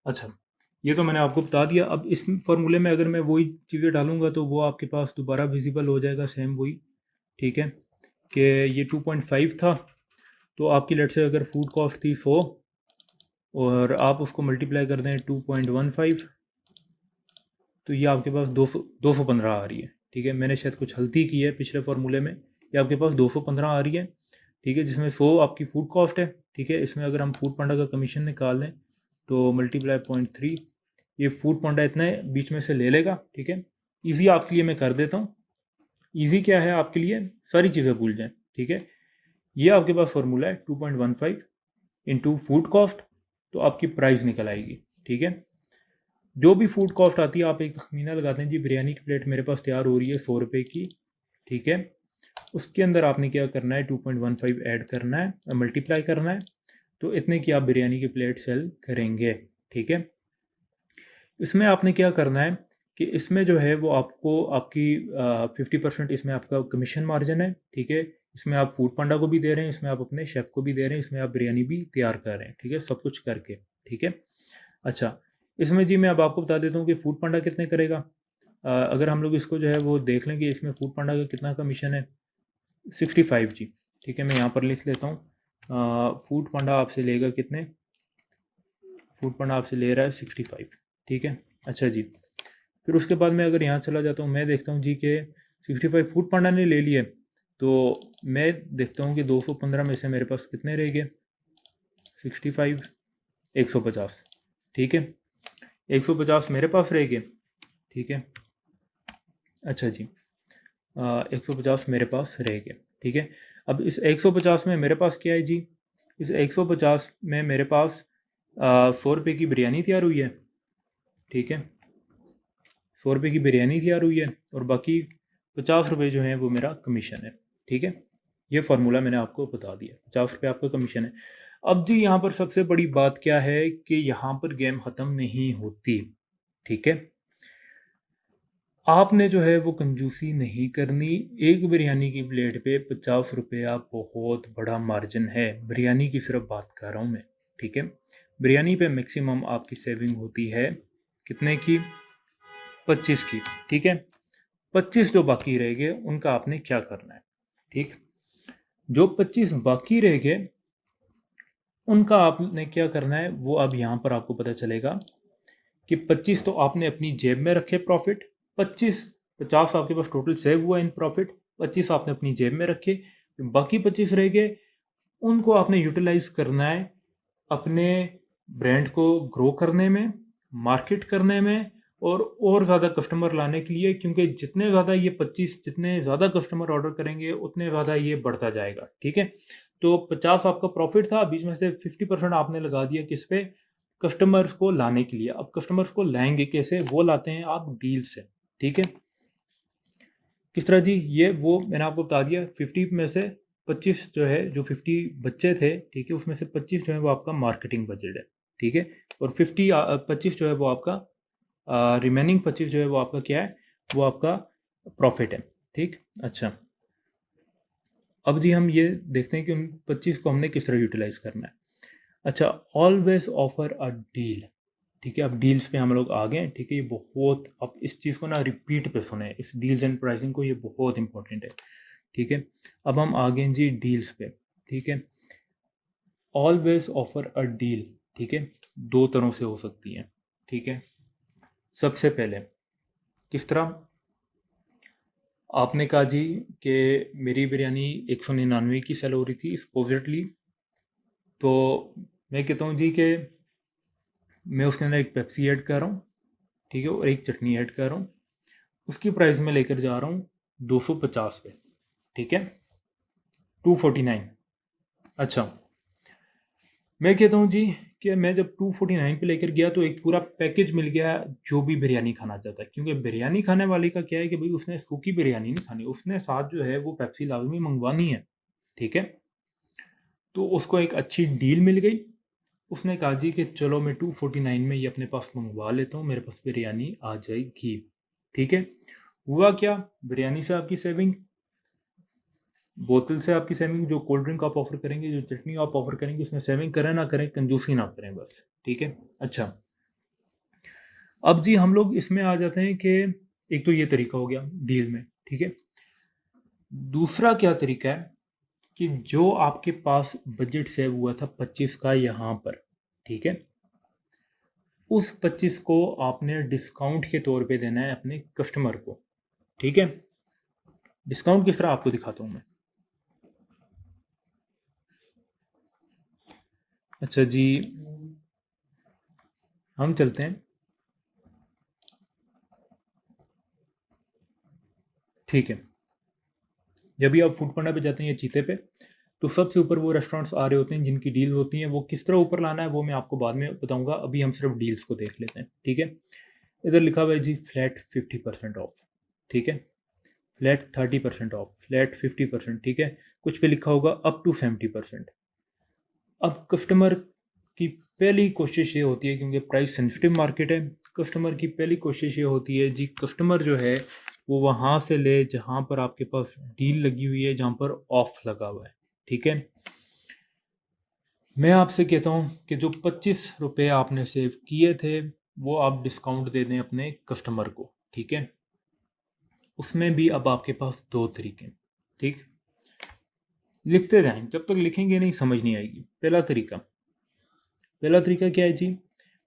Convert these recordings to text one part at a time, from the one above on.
अच्छा, ये तो मैंने आपको बता दिया। अब इस फ़ॉर्मूले में अगर मैं वही चीज़ें डालूँगा तो वो आपके पास दोबारा विज़िबल हो जाएगा सेम वही, ठीक है? कि ये 2.5 था, तो आपकी लेट्स से अगर फूड कॉस्ट थी 100 और आप उसको मल्टीप्लाई कर दें 2.15, तो ये आपके पास 215 आ रही है, ठीक है? मैंने शायद कुछ गलती की है पिछले फ़ॉर्मूले में, ये आपके पास 215 आ रही है, ठीक है? जिसमें 100 आपकी फूड कॉस्ट है, ठीक है? इसमें अगर हम फूड पांडा का कमीशन निकाल लें तो मल्टीप्लाई 0.3, ये फूड पांडा इतने बीच में से ले लेगा, ठीक है? ईज़ी आपके लिए मैं कर देता हूँ। ईज़ी क्या है आपके लिए, सारी चीज़ें भूल जाएँ, ठीक है? ये आपके पास फ़ॉर्मूला है 2.15 इंटू फूड कॉस्ट, तो आपकी प्राइस निकल आएगी, ठीक है? जो भी फूड कॉस्ट आती है आप एक तखमीना लगाते हैं जी, बिरयानी की प्लेट मेरे पास तैयार हो रही है 100 रुपये की, ठीक है? उसके अंदर आपने क्या करना है, 2.15 ऐड करना है, मल्टीप्लाई करना है, तो इतने की आप बिरयानी की प्लेट सेल करेंगे, ठीक है? इसमें आपने क्या करना है कि इसमें जो है वो आपको आपकी 50% इसमें आपका कमीशन मार्जिन है, ठीक है? इसमें आप फूड पांडा को भी दे रहे हैं, इसमें आप अपने शेफ़ को भी दे रहे हैं, इसमें आप बिरयानी भी तैयार कर रहे हैं, ठीक है? सब कुछ करके, ठीक है? अच्छा, इसमें जी मैं अब आपको बता देता हूँ कि फूड पांडा कितने करेगा। अगर हम लोग इसको जो है वो देख लें कि इसमें फूड पांडा का कितना कमीशन है, 65 जी, ठीक है? मैं यहाँ पर लिख लेता हूँ। फूड पांडा आपसे लेगा कितने? फूड पांडा आपसे ले रहा है 65, ठीक है? अच्छा जी, फिर उसके बाद मैं अगर यहाँ चला जाता हूँ, मैं देखता हूँ जी कि 65 फूड पांडा ने ले लिए, तो मैं देखता हूँ कि 215 में से मेरे पास कितने रह गए? 65, 150, ठीक है? 150 मेरे पास रह गए, ठीक है? अच्छा जी, 150 मेरे पास रह गए, ठीक है? अब इस 150 में मेरे पास क्या है जी? इस 150 में मेरे पास 100 रुपये की बिरयानी तैयार हुई है, ठीक है? 100 रुपये की बिरयानी तैयार हुई है और बाकी 50 रुपये जो हैं वो मेरा कमीशन है, ठीक है? ये फार्मूला मैंने आपको बता दिया, 50 रुपये आपका कमीशन है। अब जी यहाँ पर सबसे बड़ी बात क्या है कि यहाँ पर गेम ख़त्म नहीं होती, ठीक है? आपने जो है वो कंजूसी नहीं करनी। एक बिरयानी की प्लेट पे 50 रुपया बहुत बड़ा मार्जिन है। बिरयानी की सिर्फ बात कर रहा हूँ मैं, ठीक है? बिरयानी पे मैक्सिमम आपकी सेविंग होती है कितने की? 25 की, ठीक है? 25 जो बाकी रह गए उनका आपने क्या करना है, ठीक? जो 25 बाकी रह गए उनका आपने क्या करना है वो अब यहाँ पर आपको पता चलेगा कि 25 तो आपने अपनी जेब में रखे प्रॉफिट, 25 50 आपके पास टोटल सेव हुआ इन प्रॉफिट, 25 आपने अपनी जेब में रखे, बाकी 25 रह गए, उनको आपने यूटिलाइज करना है अपने ब्रांड को ग्रो करने में, मार्केट करने में और ज़्यादा कस्टमर लाने के लिए, क्योंकि जितने ज़्यादा ये 25 जितने ज़्यादा कस्टमर ऑर्डर करेंगे उतने ज़्यादा ये बढ़ता जाएगा, ठीक है? तो 50 आपका प्रॉफिट था, बीच में से 50% आपने लगा दिया किस पे? कस्टमर्स को लाने के लिए। अब कस्टमर्स को लाएँगे कैसे? वो लाते हैं आप डील से, ठीक है? किस तरह जी? ये वो मैंने आपको बता दिया, 50 में से 25 जो है, जो 50 बच्चे थे, ठीक है? उसमें से 25 जो है वो आपका मार्केटिंग बजट है, ठीक है? और 25 जो है वो आपका रिमेनिंग 25 जो है वो आपका क्या है? वो आपका प्रॉफिट है, ठीक? अच्छा, अब जी हम ये देखते हैं कि उन 25 को हमने किस तरह यूटिलाइज़ करना है। अच्छा, ऑलवेज़ ऑफ़र अ डील, ठीक है? अब डील्स पे हम लोग आ गए हैं, ठीक है? ये बहुत, आप इस चीज़ को ना रिपीट पे सुने, इस डील्स एंड प्राइसिंग को, ये बहुत इंपॉर्टेंट है, ठीक है? अब हम आ गए हैं जी डील्स पे, ठीक है? ऑलवेज़ ऑफ़र अ डील, ठीक है? 2 तरह से हो सकती है, ठीक है? सबसे पहले किस तरह? आपने कहा जी कि मेरी बिरयानी 199 की सेल हो रही थी सपोज़िटली, तो मैं कहता हूँ जी कि मैं उसके अंदर एक पेप्सी ऐड कर रहा हूँ, ठीक है? और एक चटनी ऐड कर रहा हूँ। उसकी प्राइस मैं लेकर जा रहा हूँ 250 पे, ठीक है? 249। अच्छा, मैं कहता हूँ जी कि मैं जब 249 पे लेकर गया तो एक पूरा पैकेज मिल गया जो भी बिरयानी खाना चाहता है, क्योंकि बिरयानी खाने वाले का क्या है कि भाई उसने सूखी बिरयानी नहीं खानी, उसने साथ जो है वो पेप्सी लाज़मी मंगवानी है, ठीक है? तो उसको एक अच्छी डील मिल गई। उसने कहा जी कि चलो मैं 249 में ये अपने पास मंगवा लेता हूँ, मेरे पास बिरयानी आ जाएगी, ठीक है? हुआ क्या? बिरयानी से आपकी सेविंग, बोतल से आपकी सेविंग, जो कोल्ड ड्रिंक आप ऑफ़र करेंगे, जो चटनी आप ऑफ़र करेंगे, उसमें सेविंग करें ना करें, कंजूसी ना करें बस, ठीक है? अच्छा, अब जी हम लोग इसमें आ जाते हैं कि एक तो ये तरीका हो गया डील में, ठीक है। दूसरा क्या तरीका है कि जो आपके पास बजट सेव हुआ था 25 का यहाँ पर, ठीक है, उस 25 को आपने डिस्काउंट के तौर पे देना है अपने कस्टमर को, ठीक है। डिस्काउंट किस तरह आपको दिखाता हूँ मैं। अच्छा जी, हम चलते हैं, ठीक है। जब भी आप फूड पांडा पे जाते हैं या चीते पे, तो सबसे ऊपर वो रेस्टोरेंट्स आ रहे होते हैं जिनकी डील होती हैं। वो किस तरह ऊपर लाना है वो मैं आपको बाद में बताऊंगा, अभी हम सिर्फ डील्स को देख लेते हैं, ठीक है। इधर लिखा हुआ है जी फ्लैट 50% ऑफ, ठीक है, फ्लैट 30% ऑफ, फ्लैट 50%, ठीक है। कुछ पे लिखा होगा अप टू 70%। अब कस्टमर की पहली कोशिश ये होती है, क्योंकि प्राइस सेंसिटिव मार्केट है, कस्टमर की पहली कोशिश ये होती है जी, कस्टमर जो है वो वहाँ से ले जहाँ पर आपके पास डील लगी हुई है, जहाँ पर ऑफ लगा हुआ है, ठीक है। मैं आपसे कहता हूँ कि जो 25 रुपये आपने सेव किए थे वो आप डिस्काउंट दे दें अपने कस्टमर को, ठीक है। उसमें भी अब आपके पास दो तरीके हैं, ठीक। लिखते जाएं, जब तक लिखेंगे नहीं समझ नहीं आएगी। पहला तरीका क्या है जी,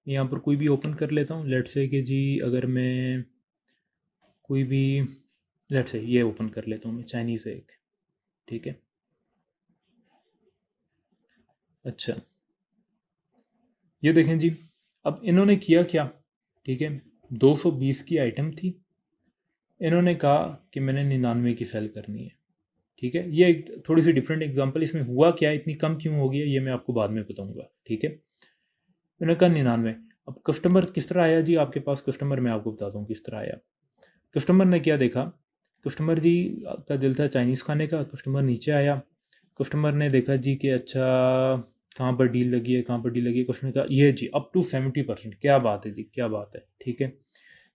यहाँ पर कोई भी ओपन कर लेता हूँ। लेट्स से कि जी अगर मैं कोई भी, लेट्स से ये ओपन कर लेता हूँ मैं, चाइनीज़ है एक, ठीक है। अच्छा, ये देखें जी, अब इन्होंने किया क्या, ठीक है। 220 की आइटम थी, इन्होंने कहा कि मैंने 99 की सेल करनी है, ठीक है। ये एक थोड़ी सी डिफरेंट एग्जांपल, इसमें हुआ क्या, इतनी कम क्यों हो गई है, ये मैं आपको बाद में बताऊंगा, ठीक है। मैंने कहा 99। अब कस्टमर किस तरह आया जी आपके पास, कस्टमर मैं आपको बताता हूँ किस तरह आया। कस्टमर ने क्या देखा, कस्टमर जी का दिल था चाइनीज़ खाने का, कस्टमर नीचे आया, कस्टमर ने देखा जी कि अच्छा कहाँ पर डील लगी है, कहाँ पर डील लगी है। कस्टमर का ये जी अप टू 70%, क्या बात है जी, क्या बात है, ठीक है।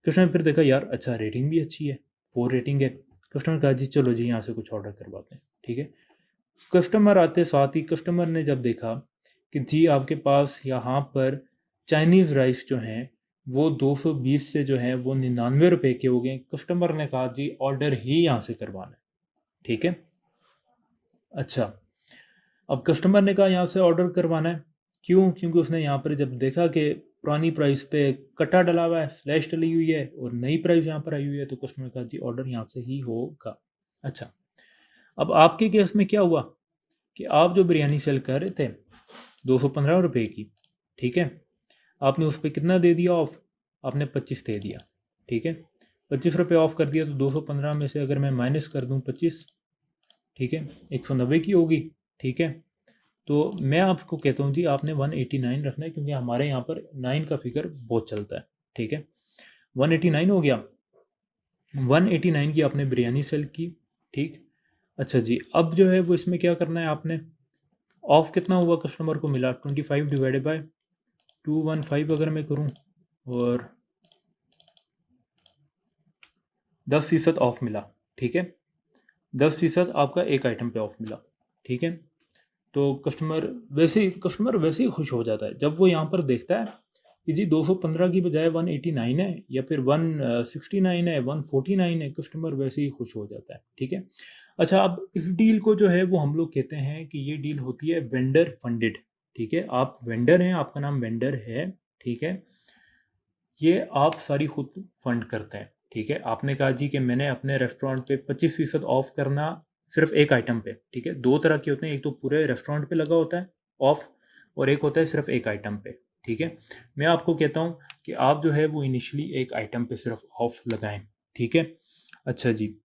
कस्टमर फिर देखा यार अच्छा रेटिंग भी अच्छी है, 4 रेटिंग है। कस्टमर कहा जी चलो जी यहाँ से कुछ ऑर्डर करवाते हैं, ठीक है। कस्टमर आते साथ ही कस्टमर ने जब देखा कि जी आपके पास यहाँ पर चाइनीज़ राइस जो हैं वो 220 से जो है वो 99 रुपये के हो गए। कस्टमर ने कहा जी ऑर्डर ही यहाँ से करवाना है, ठीक है। अच्छा, अब कस्टमर ने कहा यहाँ से ऑर्डर करवाना है, क्यों, क्योंकि उसने यहाँ पर जब देखा कि पुरानी प्राइस पे कटा डला हुआ है, स्लैश डली हुई है और नई प्राइस यहाँ पर आई हुई है, तो कस्टमर ने कहा जी ऑर्डर यहाँ से ही होगा। अच्छा, अब आपके केस में क्या हुआ कि आप जो बिरयानी सेल कर रहे थे 215 रुपये की, ठीक है, आपने उस पर कितना दे दिया ऑफ, आपने 25 दे दिया, ठीक है। 25 रुपये ऑफ कर दिया, तो 215 में से अगर मैं माइनस कर दूँ 25, ठीक है, 190 की होगी, ठीक है। तो मैं आपको कहता हूँ जी आपने 189 रखना है, क्योंकि हमारे यहाँ पर 9 का फिगर बहुत चलता है, ठीक है। 189 हो गया, 189 की आपने बिरयानी सेल की, ठीक। अच्छा जी, अब जो है वो इसमें क्या करना है आपने, ऑफ कितना हुआ कस्टमर को मिला, 25 डिवाइडेड बाय 215 अगर मैं करूँ, और 10% ऑफ मिला, ठीक है। 10% आपका एक आइटम पे ऑफ मिला, ठीक है। तो कस्टमर वैसे ही खुश हो जाता है जब वो यहाँ पर देखता है कि जी 215 की बजाय 189 है या फिर 169 है, 149 है, कस्टमर वैसे ही खुश हो जाता है, ठीक है। अच्छा, अब इस डील को जो है वो हम लोग कहते हैं कि ये डील होती है वेंडर फंडेड, ठीक है। आप वेंडर हैं, आपका नाम वेंडर है, ठीक है। ये आप सारी खुद फंड करते हैं, ठीक है। आपने कहा जी कि मैंने अपने रेस्टोरेंट पे 25% ऑफ करना सिर्फ एक आइटम पे, ठीक है। दो तरह के होते हैं, एक तो पूरे रेस्टोरेंट पे लगा होता है ऑफ, और एक होता है सिर्फ एक आइटम पे, ठीक है। मैं आपको कहता हूँ कि आप जो है वो इनिशियली एक आइटम पे सिर्फ ऑफ लगाएं, ठीक है। अच्छा जी,